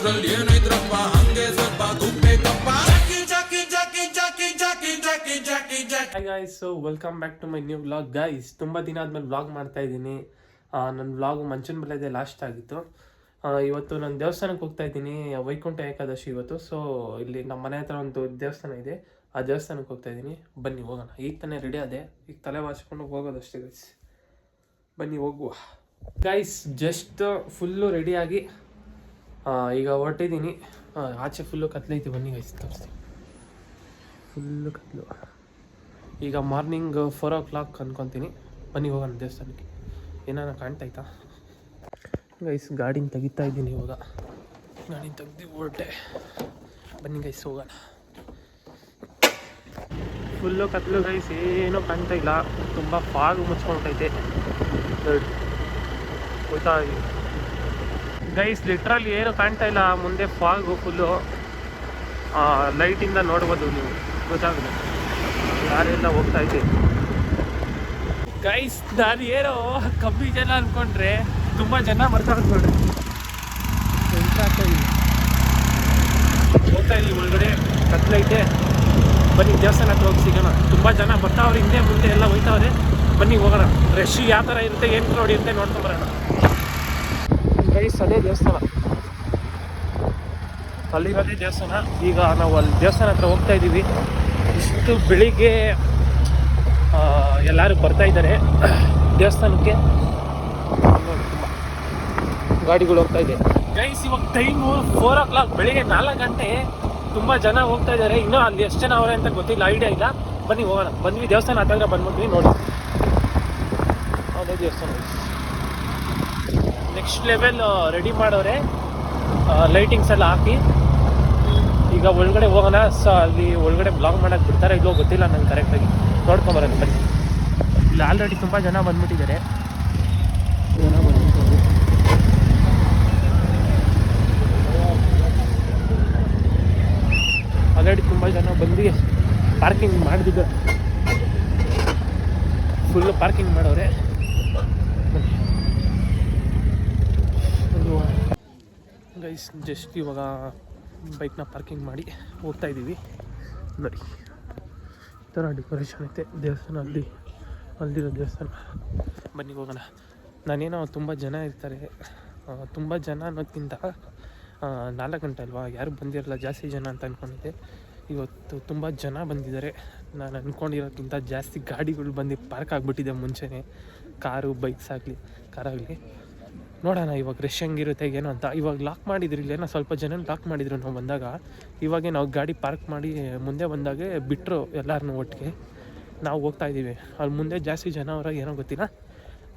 ಊರಲ್ಲಿ ಏನೈತ್ರಪ್ಪ ಹಂಗೆ ಸ್ವಲ್ಪ ದುಡ್ಬೇಕಪ್ಪ. Hi guys, so welcome back to my new vlog guys. ತುಂಬ ದಿನ ಆದ್ಮೇಲೆ ವ್ಲಾಗ್ ಮಾಡ್ತಾ ಇದ್ದೀನಿ. ನನ್ನ ವ್ಲಾಗ್ ಮಂಚನ ಬೆಲೆದೆ ಲಾಸ್ಟ್ ಆಗಿತ್ತು. ಇವತ್ತು ನಾನು ದೇವಸ್ಥಾನಕ್ಕೆ ಹೋಗ್ತಾ ಇದ್ದೀನಿ. ವೈಕುಂಠ ಏಕಾದಶಿ ಇವತ್ತು. ಸೊ ಇಲ್ಲಿ ನಮ್ಮ ಮನೆ ಹತ್ರ ಒಂದು ದೇವಸ್ಥಾನ ಇದೆ, ಆ ದೇವಸ್ಥಾನಕ್ಕೆ ಹೋಗ್ತಾ ಇದ್ದೀನಿ. ಬನ್ನಿ ಹೋಗೋಣ. ಈಗ ತಾನೇ ರೆಡಿ ಆದೆ, ಈಗ ತಲೆ ಬಾಚ್ಕೊಂಡು ಹೋಗೋದಷ್ಟೇ ಗೈಸ್. ಬನ್ನಿ ಹೋಗುವ ಗೈಸ್. ಜಸ್ಟ್ ಫುಲ್ಲು ರೆಡಿಯಾಗಿ ಈಗ ಹೊರಟಿದ್ದೀನಿ. ಆಚೆ ಫುಲ್ಲು ಕತ್ಲೈತಿ, ಬನ್ನಿ ಗೈಸ್ ತೋರಿಸ್ತೀನಿ. ಫುಲ್ಲು ಕತ್ಲು. ಈಗ ಮಾರ್ನಿಂಗ್ 4 o'clock ಅನ್ಕೊತೀನಿ. ಬನ್ನಿ ಹೋಗೋಣ ದೇವಸ್ಥಾನಕ್ಕೆ. ಏನಾರ ಕಾಣ್ತಾಯ್ತಾ ಗೈಸ್? ಗಾಡಿನ ತೆಗಿತಾ ಇದ್ದೀನಿ ಇವಾಗ. ಗಾಡಿನ ತೆಗ್ದು ಹೊರಟೆ. ಬನ್ನಿ ಗೈಸ್ ಹೋಗೋಣ. ಫುಲ್ಲು ಕತ್ಲು ಗೈಸ್, ಏನೂ ಕಾಣ್ತಾ ಇಲ್ಲ. ತುಂಬ ಫಾಗ್ ಮುಚ್ಕೊಂಡೈತೆ ಗೊತ್ತಾ ಗೈಸ್. ಲಿಟ್ರಲಿ ಏನು ಕಾಣ್ತಾ ಇಲ್ಲ ಮುಂದೆ, ಫಾಗು ಫುಲ್ಲು. ಲೈಟಿಂದ ನೋಡ್ಬೋದು ನೀವು, ಗೊತ್ತಾಗುತ್ತೆ ಯಾರೆಲ್ಲ ಹೋಗ್ತಾ ಇದೆ ಗೈಸ್. ನಾನು ಏನೋ ಕಮ್ಮಿ ಜನ ಅಂದ್ಕೊಂಡ್ರೆ ತುಂಬ ಜನ ಬರ್ತಾರೆ ನೋಡ್ರಿ. ಹೋಗ್ತಾ ಇದೀವಿ ಒಳಗಡೆ, ಕತ್ಲೈತೆ. ಬನ್ನಿ ದೇವಸ್ಥಾನ ಹತ್ರ ಹೋಗಿ ಸಿಗೋಣ. ತುಂಬ ಜನ ಬರ್ತಾವ್ರೆ, ಹಿಂದೆ ಮುಂದೆ ಎಲ್ಲ ಹೋಯ್ತಾವ್ರೆ. ಬನ್ನಿ ಹೋಗೋಣ. ರಶ್ ಯಾವ ಥರ ಇರುತ್ತೆ, ಏನು ನೋಡಿ ಇರುತ್ತೆ ನೋಡ್ಕೊಂಬರೋಣ ಗೈಸ್. ಅದೇ ದೇವಸ್ಥಾನ, ಅಲ್ಲಿರೋದೇ ದೇವಸ್ಥಾನ. ಈಗ ನಾವು ಅಲ್ಲಿ ದೇವಸ್ಥಾನ ಹತ್ರ ಹೋಗ್ತಾ ಇದ್ದೀವಿ. ಇಷ್ಟು ಬೆಳಿಗ್ಗೆ ಎಲ್ಲರೂ ಬರ್ತಾ ಇದ್ದಾರೆ ದೇವಸ್ಥಾನಕ್ಕೆ. ಗಾಡಿಗಳು ಹೋಗ್ತಾ ಇದೆ ಗೈಸ್. ಇವಾಗ ಟೈಮು 4 o'clock, ಬೆಳಿಗ್ಗೆ 4 ಗಂಟೆ. ತುಂಬ ಜನ ಹೋಗ್ತಾ ಇದ್ದಾರೆ. ಇನ್ನೂ ಅಲ್ಲಿ ಎಷ್ಟು ಜನ ಅವರೇ ಅಂತ ಗೊತ್ತಿಲ್ಲ, ಐಡಿಯಾ ಇಲ್ಲ. ಬನ್ನಿ ಹೋಗೋಣ. ಬಂದ್ವಿ ದೇವಸ್ಥಾನ ಹತ್ತಿರ ಬಂದ್ಬಿಟ್ವಿ ನೋಡಿ. ಅದೇ ದೇವಸ್ಥಾನ ನೆಕ್ಸ್ಟ್ ಲೆವೆಲ್ ರೆಡಿ ಮಾಡೋರೆ, ಲೈಟಿಂಗ್ಸ್ ಎಲ್ಲ ಹಾಕಿ. ಈಗ ಒಳಗಡೆ ಹೋಗೋಣ. ಸೊ ಅಲ್ಲಿ ಒಳಗಡೆ ಬ್ಲಾಗ್ ಮಾಡೋಕ್ಕೆ ಬಿಡ್ತಾರೆ ಇಲ್ಲೋ ಗೊತ್ತಿಲ್ಲ ನಂಗೆ ಕರೆಕ್ಟಾಗಿ. ನೋಡ್ಕೊಂಬರೋಣ ಬನ್ನಿ. ಇಲ್ಲಿ ಆಲ್ರೆಡಿ ತುಂಬ ಜನ ಬಂದ್ಬಿಟ್ಟಿದ್ದಾರೆ. ಆಲ್ರೆಡಿ ತುಂಬ ಜನ ಬಂದು ಪಾರ್ಕಿಂಗ್ ಮಾಡಿದ್ದಾರೆ. ಫುಲ್ಲು ಪಾರ್ಕಿಂಗ್ ಮಾಡೋರೆ. ಗೈಸ್ ಜಸ್ಟ್ ಇವಾಗ ಬೈಕ್ನ ಪಾರ್ಕಿಂಗ್ ಮಾಡಿ ಹೋಗ್ತಾ ಇದ್ದೀವಿ ನೋಡಿ. ಈ ಥರ ಡೆಕೋರೇಷನ್ ಐತೆ ದೇವಸ್ಥಾನ, ಅಲ್ಲಿರೋ ದೇವಸ್ಥಾನ. ಬನ್ನಿ ಹೋಗೋಣ. ನಾನೇನೋ ತುಂಬ ಜನ ಇರ್ತಾರೆ, ತುಂಬ ಜನ ಅನ್ನೋದಕ್ಕಿಂತ 4 ಗಂಟೆ ಅಲ್ವಾ, ಯಾರು ಬಂದಿರಲ್ಲ ಜಾಸ್ತಿ ಜನ ಅಂತ ಅಂದ್ಕೊಂಡಿದ್ದೆ. ಇವತ್ತು ತುಂಬ ಜನ ಬಂದಿದ್ದಾರೆ. ನಾನು ಅಂದ್ಕೊಂಡಿರೋಕ್ಕಿಂತ ಜಾಸ್ತಿ ಗಾಡಿಗಳು ಬಂದು ಪಾರ್ಕ್ ಆಗಿಬಿಟ್ಟಿದೆ ಮುಂಚೆನೇ. ಕಾರು, ಬೈಕ್ಸ್ ಆಗಲಿ ಕಾರಾಗಲಿ. ನೋಡೋಣ ಇವಾಗ ರಶ್ ಹೆಂಗಿರುತ್ತೆ ಏನೋ ಅಂತ. ಇವಾಗ ಲಾಕ್ ಮಾಡಿದ್ರು, ಇಲ್ಲೇನೋ ಸ್ವಲ್ಪ ಜನ ಲಾಕ್ ಮಾಡಿದ್ರು ನಾವು ಬಂದಾಗ. ಇವಾಗೇ ನಾವು ಗಾಡಿ ಪಾರ್ಕ್ ಮಾಡಿ ಮುಂದೆ ಬಂದಾಗೆ ಬಿಟ್ಟರು ಎಲ್ಲರನ್ನೂ ಒಟ್ಟಿಗೆ. ನಾವು ಹೋಗ್ತಾ ಇದ್ದೀವಿ. ಅಲ್ಲಿ ಮುಂದೆ ಜಾಸ್ತಿ ಜನ ಅವ್ರಾಗ ಏನೋ ಗೊತ್ತಿಲ್ಲ.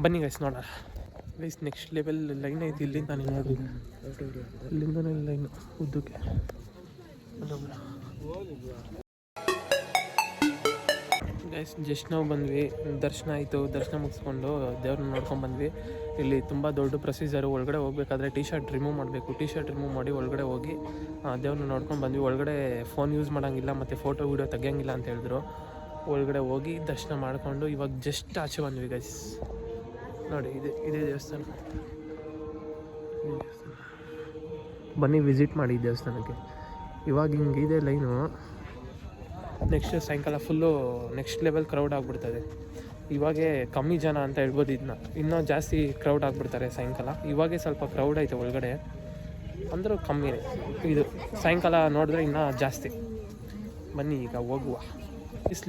ಬನ್ನಿ ಗೈಸ್ ನೋಡೋಣ. ಗೈಸ್ ನೆಕ್ಸ್ಟ್ ಲೆವೆಲ್ ಲೈನ್ ಐತಿ ಇಲ್ಲಿಂದ. ನಾನು ನೋಡಿ ಇಲ್ಲಿಂದನೇ ಲೈನು ಉದ್ದಕ್ಕೆ. ಗೈಸ್ ಜಸ್ಟ್ ನಾವು ಬಂದ್ವಿ, ದರ್ಶನ ಆಯಿತು. ದರ್ಶನ ಮುಗಿಸ್ಕೊಂಡು ದೇವ್ರನ್ನ ನೋಡ್ಕೊಂಡು ಬಂದ್ವಿ. ಇಲ್ಲಿ ತುಂಬ ದೊಡ್ಡ ಪ್ರೊಸೀಜರು. ಒಳಗಡೆ ಹೋಗ್ಬೇಕಾದ್ರೆ ಟಿ ಶರ್ಟ್ ರಿಮೂವ್ ಮಾಡಬೇಕು. ಟಿ ಶರ್ಟ್ ರಿಮೂವ್ ಮಾಡಿ ಒಳಗಡೆ ಹೋಗಿ ದೇವ್ರನ್ನ ನೋಡ್ಕೊಂಡು ಬಂದ್ವಿ. ಒಳಗಡೆ ಫೋನ್ ಯೂಸ್ ಮಾಡೋಂಗಿಲ್ಲ ಮತ್ತು ಫೋಟೋ ವೀಡಿಯೋ ತೆಗಿಯೋಂಗಿಲ್ಲ ಅಂತ ಹೇಳಿದ್ರು. ಒಳಗಡೆ ಹೋಗಿ ದರ್ಶನ ಮಾಡಿಕೊಂಡು ಇವಾಗ ಜಸ್ಟ್ ಆಚೆ ಬಂದ್ವಿ ಗೈಸ್. ನೋಡಿ ಇದೇ ದೇವಸ್ಥಾನ. ಬನ್ನಿ ವಿಸಿಟ್ ಮಾಡಿ ದೇವಸ್ಥಾನಕ್ಕೆ. ಇವಾಗ ಹಿಂಗಿದೆ ಲೈನು. ನೆಕ್ಸ್ಟ್ ಸಾಯಂಕಾಲ ಫುಲ್ಲು ನೆಕ್ಸ್ಟ್ ಲೆವೆಲ್ ಕ್ರೌಡ್ ಆಗಿಬಿಡ್ತದೆ. ಇವಾಗೇ ಕಮ್ಮಿ ಜನ ಅಂತ ಹೇಳ್ಬೋದು. ಇನ್ನೂ ಜಾಸ್ತಿ ಕ್ರೌಡ್ ಆಗಿಬಿಡ್ತಾರೆ ಸಾಯಂಕಾಲ. ಇವಾಗೇ ಸ್ವಲ್ಪ ಕ್ರೌಡ್ ಐತೆ ಒಳಗಡೆ, ಅಂದರೂ ಕಮ್ಮಿನೇ. ಇದು ಸಾಯಂಕಾಲ ನೋಡಿದ್ರೆ ಇನ್ನೂ ಜಾಸ್ತಿ. ಬನ್ನಿ ಈಗ ಹೋಗುವ.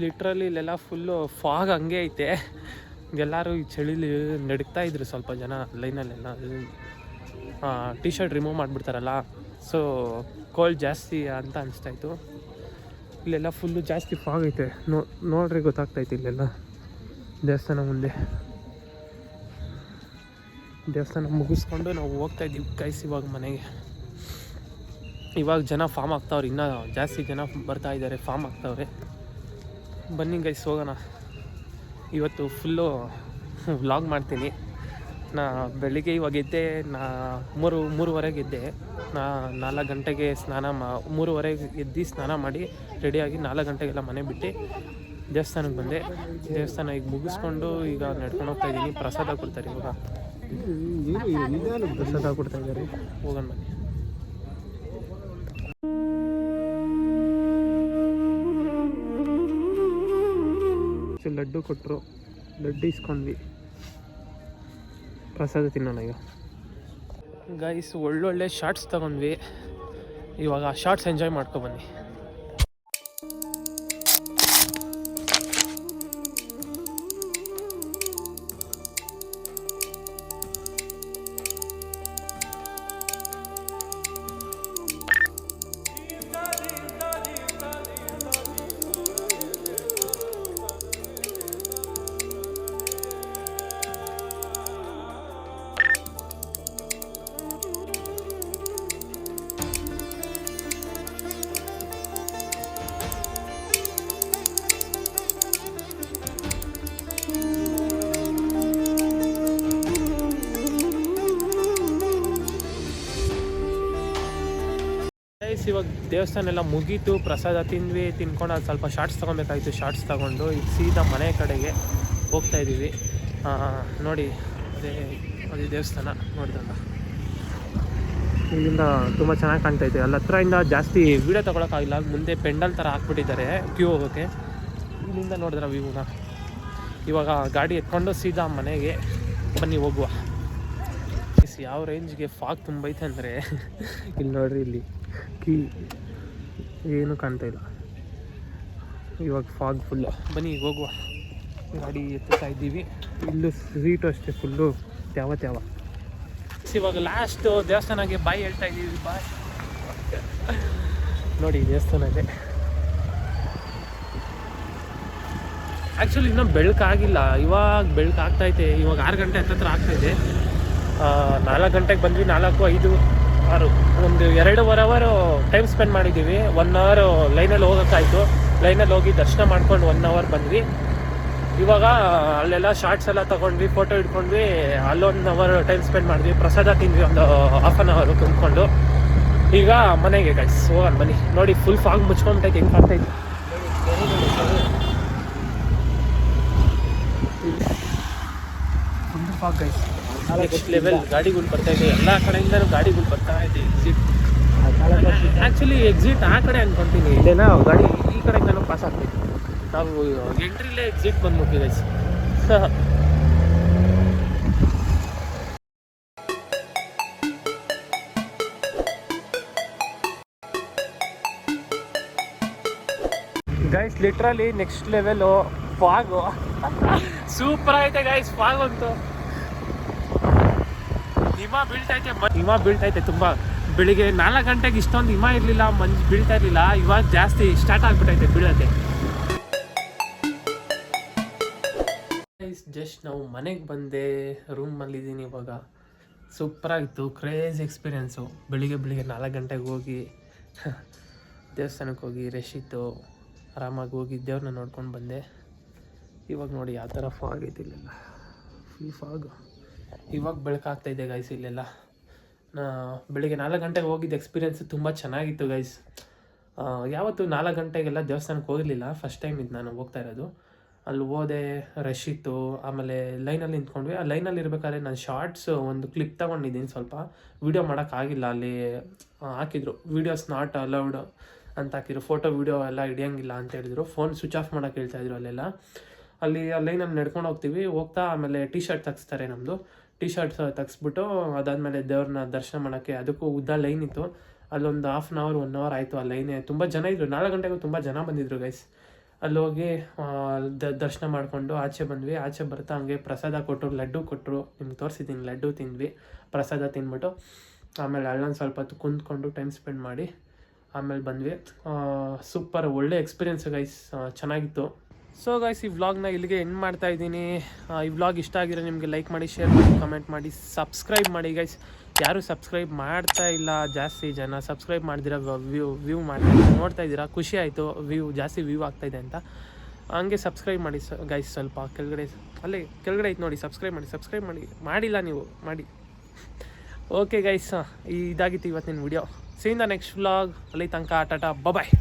ಲಿಟ್ರಲ್ಲಿ ಇಲ್ಲೆಲ್ಲ ಫುಲ್ಲು ಫಾಗ್ ಹಂಗೆ ಐತೆ. ಎಲ್ಲರೂ ಈ ಚಳಿಲಿ ನಡುಕ್ತಾ ಇದ್ರು ಸ್ವಲ್ಪ ಜನ ಲೈನಲ್ಲೆಲ್ಲ. ಟಿ ಶರ್ಟ್ ರಿಮೂವ್ ಮಾಡಿಬಿಡ್ತಾರಲ್ಲ, ಸೊ ಕೋಲ್ಡ್ ಜಾಸ್ತಿ ಅಂತ ಅನಿಸ್ತಾಯಿತ್ತು. ಇಲ್ಲೆಲ್ಲ ಫುಲ್ಲು ಜಾಸ್ತಿ ಫಾಗ್ ಐತೆ. ನೋಡ್ರಿ ಗೊತ್ತಾಗ್ತೈತೆ ಇಲ್ಲೆಲ್ಲ. ದೇವಸ್ಥಾನ ಮುಂದೆ ದೇವಸ್ಥಾನ ಮುಗಿಸ್ಕೊಂಡು ನಾವು ಹೋಗ್ತಾ ಇದ್ದೀವಿ ಗೈಸ್ ಇವಾಗ ಮನೆಗೆ. ಇವಾಗ ಜನ ಫಾರ್ಮ್ ಆಗ್ತಾವ್ರೆ, ಇನ್ನೂ ಜಾಸ್ತಿ ಜನ ಬರ್ತಾ ಇದ್ದಾರೆ, ಫಾರ್ಮ್ ಆಗ್ತಾವ್ರೆ. ಬನ್ನಿ ಗೈಸ್ ಹೋಗೋಣ. ಇವತ್ತು ಫುಲ್ಲು ವ್ಲಾಗ್ ಮಾಡ್ತೀನಿ. ನಾ ಬೆಳಿಗ್ಗೆ ಇವಾಗ ಎದ್ದೆ, 3:30 ಎದ್ದೆ. 4 ಗಂಟೆಗೆ 3:30 ಎದ್ದು ಸ್ನಾನ ಮಾಡಿ ರೆಡಿಯಾಗಿ 4 ಗಂಟೆಗೆಲ್ಲ ಮನೆ ಬಿಟ್ಟು ದೇವಸ್ಥಾನಕ್ಕೆ ಬಂದೆ. ದೇವಸ್ಥಾನ ಈಗ ಮುಗಿಸ್ಕೊಂಡು ಈಗ ನಡ್ಕೊಂಡು ಹೋಗ್ತಾ ಇದ್ದೀನಿ. ಪ್ರಸಾದ ಕೊಡ್ತಾರೆ ಇವಾಗ, ಪ್ರಸಾದ ಕೊಡ್ತಾ ಇದ್ದಾರೆ. ಹೋಗೋಣ ಬನ್ನಿ. ಲಡ್ಡು ಕೊಟ್ಟರು, ಲಡ್ಡು ಇಸ್ಕೊಂಡ್ವಿ, ಪ್ರಸಾದ ತಿನ್ನೋಣ ಈಗ. ಗೈಸ್ ಒಳ್ಳೊಳ್ಳೆ ಶಾರ್ಟ್ಸ್ ತಗೊಂಡ್ವಿ, ಇವಾಗ ಆ ಶಾರ್ಟ್ಸ್ ಎಂಜಾಯ್ ಮಾಡ್ಕೊಬನ್ನಿ. ಇವಾಗ ದೇವಸ್ಥಾನ ಎಲ್ಲ ಮುಗೀತು, ಪ್ರಸಾದ ತಿಂದ್ವಿ, ತಿನ್ಕೊಂಡು ಅದು ಸ್ವಲ್ಪ ಶಾರ್ಟ್ಸ್ ತೊಗೊಬೇಕಾಗಿತ್ತು. ಶಾರ್ಟ್ಸ್ ತೊಗೊಂಡು ಈಗ ಸೀದಾ ಮನೆ ಕಡೆಗೆ ಹೋಗ್ತಾ ಇದ್ದೀವಿ. ನೋಡಿ ಅದೇ ದೇವಸ್ಥಾನ ನೋಡಿದಾಗ ಇಲ್ಲಿಂದ ತುಂಬ ಚೆನ್ನಾಗಿ ಕಾಣ್ತೈತೆ. ಅಲ್ಲಿ ಹತ್ರದಿಂದ ಜಾಸ್ತಿ ವೀಡಿಯೋ ತೊಗೊಳಕ್ಕಾಗಿಲ್ಲ, ಮುಂದೆ ಪೆಂಡಲ್ ಥರ ಹಾಕ್ಬಿಟ್ಟಿದ್ದಾರೆ ಕ್ಯೂ ಹೋಗೋಕ್ಕೆ. ಇಲ್ಲಿಂದ ನೋಡಿದ್ರೆ ವ್ಯೂನ. ಇವಾಗ ಗಾಡಿ ಎತ್ಕೊಂಡು ಸೀದಾ ಮನೆಗೆ ಬನ್ನಿ ಹೋಗುವ. ಯಾವ ರೇಂಜ್ಗೆ ಫಾಗ್ ತುಂಬೈತೆ ಅಂದರೆ ಇಲ್ಲಿ ನೋಡ್ರಿ, ಇಲ್ಲಿ ಏನು ಕಾಣ್ತಾ ಇಲ್ಲ. ಇವಾಗ ಫಾಗ್ ಫುಲ್ಲು. ಬನ್ನಿ ಹೋಗುವ. ಗಾಡಿ ಎತ್ತುತ್ತಾ ಇದ್ದೀವಿ. ಇಲ್ಲೂ ಸೀಟು ಅಷ್ಟೇ ಫುಲ್ಲು ತ್ಯಾವ. ಇವಾಗ ಲಾಸ್ಟು ದೇವಸ್ಥಾನಕ್ಕೆ ಬಾಯ್ ಹೇಳ್ತಾ ಇದ್ದೀವಿ. ಬಾಯ್ ನೋಡಿ ದೇವಸ್ಥಾನ ಇದೆ. ಆ್ಯಕ್ಚುಲಿ ಇನ್ನೂ ಬೆಳಕಾಗಿಲ್ಲ, ಇವಾಗ ಬೆಳಕು ಆಗ್ತೈತೆ. ಇವಾಗ 6 ಗಂಟೆ ಹತ್ತತ್ರ ಆಗ್ತಾಯಿದೆ. 4 ಗಂಟೆಗೆ ಬಂದ್ವಿ, 4, 5, 6 ಒಂದು 2.5 ಅವರ್ ಟೈಮ್ ಸ್ಪೆಂಡ್ ಮಾಡಿದ್ದೀವಿ. 1 ಅವರ್ ಲೈನಲ್ಲಿ ಹೋಗೋಕ್ಕಾಯಿತು. ಲೈನಲ್ಲಿ ಹೋಗಿ ದರ್ಶನ ಮಾಡ್ಕೊಂಡು 1 ಅವರ್ ಬಂದ್ವಿ. ಇವಾಗ ಅಲ್ಲೆಲ್ಲ ಶಾರ್ಟ್ಸ್ ಎಲ್ಲ ತೊಗೊಂಡ್ವಿ, ಫೋಟೋ ಇಟ್ಕೊಂಡ್ವಿ. ಅಲ್ಲೊಂದು ಅವರ್ ಟೈಮ್ ಸ್ಪೆಂಡ್ ಮಾಡಿದ್ವಿ. ಪ್ರಸಾದ ತಿಂದ್ವಿ ಒಂದು ½ ಅವರ್ ಕುಂತ್ಕೊಂಡು. ಈಗ ಮನೆಗೆ ಗೈಸ್ ಹೋಗೋಣ ಬನ್ನಿ. ನೋಡಿ ಫುಲ್ ಫಾಗ್ ಮುಚ್ಕೊಂಡ್ಬಿಟ್ಟೈತೆ, ಹೆಂಗೆ ಕಾಣ್ತೈತೆ full fog guys. Next level ಗಾಡಿಗಳು ಬರ್ತಾ ಇದೆ, ಎಲ್ಲ ಕಡೆಯಿಂದನೂ ಗಾಡಿಗಳು ಬರ್ತಾ ಇದೆ. ಎಕ್ಸಿಟ್ ಆ್ಯಕ್ಚುಲಿ ಎಕ್ಸಿಟ್ ಆ ಕಡೆ ಅಂದ್ಕೊತೀನಿ, ಇಲ್ಲೇನೋ ಗಾಡಿ ಈ ಕಡೆಯಿಂದನೂ ಪಾಸ್ ಆಗ್ತೈತಿ. ನಾವು ಎಂಟ್ರಿಲೇ ಎಕ್ಸಿಟ್ ಬಂದ್ಬಿಟ್ಟಿದೆ. Guys literally next level fog. Super ಐತೆ ಗೈಸ್ ಫಾಗ್ ಅಂತೂ. ಹಿಮ ಬೀಳ್ತೈತೆ ತುಂಬ. ಬೆಳಿಗ್ಗೆ 4 ಗಂಟೆಗೆ ಇಷ್ಟೊಂದು ಹಿಮ ಇರಲಿಲ್ಲ, ಮಂಜು ಬೀಳ್ತಾ ಇರಲಿಲ್ಲ. ಇವಾಗ ಜಾಸ್ತಿ ಸ್ಟಾರ್ಟ್ ಆಗಿಬಿಟ್ಟೈತೆ ಬೀಳೋದೆ. ಜಸ್ಟ್ ನಾವು ಮನೆಗೆ ಬಂದೆ, ರೂಮಲ್ಲಿದ್ದೀನಿ ಇವಾಗ. ಸೂಪರಾಗಿತ್ತು, ಕ್ರೇಜ್ ಎಕ್ಸ್ಪೀರಿಯೆನ್ಸು. ಬೆಳಿಗ್ಗೆ 4 ಗಂಟೆಗೆ ಹೋಗಿ ದೇವಸ್ಥಾನಕ್ಕೆ ಹೋಗಿ ರಶ್ ಇತ್ತು, ಆರಾಮಾಗಿ ಹೋಗಿ ದೇವ್ರನ್ನ ನೋಡ್ಕೊಂಡು ಬಂದೆ. ಇವಾಗ ನೋಡಿ ಯಾವ ಥರ ಫಾಗ್ ಐತಿ ಇಲ್ಲೆಲ್ಲ, ಫುಲ್ ಫಾಗು. ಇವಾಗ ಬೆಳಕಾಗ್ತಾಯಿದೆ ಗೈಸ್ ಇಲ್ಲೆಲ್ಲ. ಬೆಳಿಗ್ಗೆ 4 ಗಂಟೆಗೆ ಹೋಗಿದ್ದು ಎಕ್ಸ್ಪೀರಿಯೆನ್ಸ್ ತುಂಬ ಚೆನ್ನಾಗಿತ್ತು ಗೈಸ್. ಯಾವತ್ತು 4 ಗಂಟೆಗೆಲ್ಲ ದೇವಸ್ಥಾನಕ್ಕೆ ಹೋಗಿರಲಿಲ್ಲ, ಫಸ್ಟ್ ಟೈಮ್ ಇದು ನಾನು ಹೋಗ್ತಾ ಇರೋದು. ಅಲ್ಲಿ ಹೋದೆ, ರಶ್ ಇತ್ತು. ಆಮೇಲೆ ಲೈನಲ್ಲಿ ನಿಂತ್ಕೊಂಡ್ವಿ. ಆ ಲೈನಲ್ಲಿ ಇರಬೇಕಾದ್ರೆ ನಾನು ಶಾರ್ಟ್ಸ್ ಒಂದು ಕ್ಲಿಪ್ ತೊಗೊಂಡಿದ್ದೀನಿ. ಸ್ವಲ್ಪ ವೀಡಿಯೋ ಮಾಡೋಕ್ಕಾಗಿಲ್ಲ, ಅಲ್ಲಿ ಹಾಕಿದ್ರು ವೀಡಿಯೋಸ್ ನಾಟ್ ಅಲೌಡ್ ಅಂತ ಹಾಕಿದ್ರು. ಫೋಟೋ ವೀಡಿಯೋ ಎಲ್ಲ ಹಿಡಿಯೋಂಗಿಲ್ಲ ಅಂತ ಹೇಳಿದ್ರು. ಫೋನ್ ಸ್ವಿಚ್ ಆಫ್ ಮಾಡೋಕ್ಕೆ ಹೇಳ್ತಾಯಿದ್ರು ಅಲ್ಲೆಲ್ಲ. ಅಲ್ಲಿ ಲೈನಲ್ಲಿ ನಡ್ಕೊಂಡು ಹೋಗ್ತಾ ಆಮೇಲೆ ಟಿ ಶರ್ಟ್ ತೆಗಿಸ್ತಾರೆ. ನಮ್ಮದು ಟಿ ಶರ್ಟ್ಸ್ ತೆಗಿಸ್ಬಿಟ್ಟು ಅದಾದಮೇಲೆ ದೇವ್ರನ್ನ ದರ್ಶನ ಮಾಡೋಕ್ಕೆ ಅದಕ್ಕೂ ಉದ್ದ ಲೈನ್ ಇತ್ತು. ಅಲ್ಲೊಂದು ½ ಅವರ್ 1 ಅವರ್ ಆಯಿತು. ಆ ಲೈನೇ ತುಂಬ ಜನ ಇದ್ದರು. 4 ಗಂಟೆಗೂ ತುಂಬ ಜನ ಬಂದಿದ್ರು ಗೈಸ್. ಅಲ್ಲಿ ಹೋಗಿ ದರ್ಶನ ಮಾಡಿಕೊಂಡು ಆಚೆ ಬಂದ್ವಿ. ಆಚೆ ಬರ್ತಾ ಹಂಗೆ ಪ್ರಸಾದ ಕೊಟ್ಟರು, ಲಡ್ಡು ಕೊಟ್ಟರು. ನಿಮ್ಗೆ ತೋರಿಸಿದ್ದೀನಿ, ಲಡ್ಡು ತಿಂದ್ವಿ. ಪ್ರಸಾದ ತಿಂದ್ಬಿಟ್ಟು ಆಮೇಲೆ ಅಲ್ಲೊಂದು ಸ್ವಲ್ಪ ಹೊತ್ತು ಕುಂತ್ಕೊಂಡು ಟೈಮ್ ಸ್ಪೆಂಡ್ ಮಾಡಿ ಆಮೇಲೆ ಬಂದ್ವಿ. ಸೂಪರ್, ಒಳ್ಳೆ ಎಕ್ಸ್ಪೀರಿಯೆನ್ಸ್ ಗೈಸ್, ಚೆನ್ನಾಗಿತ್ತು. ಸೊ ಗೈಸ್ ಈ ವ್ಲಾಗ್ನ ಇಲ್ಲಿಗೆ ಎಂಡ್ ಮಾಡ್ತಾ ಇದ್ದೀನಿ. ಈ ವ್ಲಾಗ್ ಇಷ್ಟ ಆಗಿರೋ ನಿಮಗೆ ಲೈಕ್ ಮಾಡಿ, ಶೇರ್ ಮಾಡಿ, ಕಮೆಂಟ್ ಮಾಡಿ, ಸಬ್ಸ್ಕ್ರೈಬ್ ಮಾಡಿ ಗೈಸ್. ಯಾರೂ ಸಬ್ಸ್ಕ್ರೈಬ್ ಮಾಡ್ತಾ ಇಲ್ಲ, ಜಾಸ್ತಿ ಜನ ಸಬ್ಸ್ಕ್ರೈಬ್ ಮಾಡ್ದಿರ ವ್ಯೂ ಮಾಡ್ತಾ ನೋಡ್ತಾ ಇದ್ದೀರಾ. ಖುಷಿ ಆಯಿತು, ಜಾಸ್ತಿ ವ್ಯೂ ಆಗ್ತಾಯಿದೆ ಅಂತ. ಹಂಗೆ ಸಬ್ಸ್ಕ್ರೈಬ್ ಮಾಡಿ ಗೈಸ್. ಸ್ವಲ್ಪ ಕೆಳಗಡೆ ಅಲ್ಲೇ ಕೆಳಗಡೆ ಐತೆ ನೋಡಿ, ಸಬ್ಸ್ಕ್ರೈಬ್ ಮಾಡಿ. ಮಾಡಿಲ್ಲ ನೀವು, ಮಾಡಿ. ಓಕೆ ಗೈಸ್, ಇದಾಗಿತ್ತು ಇವತ್ತಿನ video. Seen the next vlog. ಅಲ್ಲಿ ತನಕ ಟಾಟಾ, ಬಾಯ್.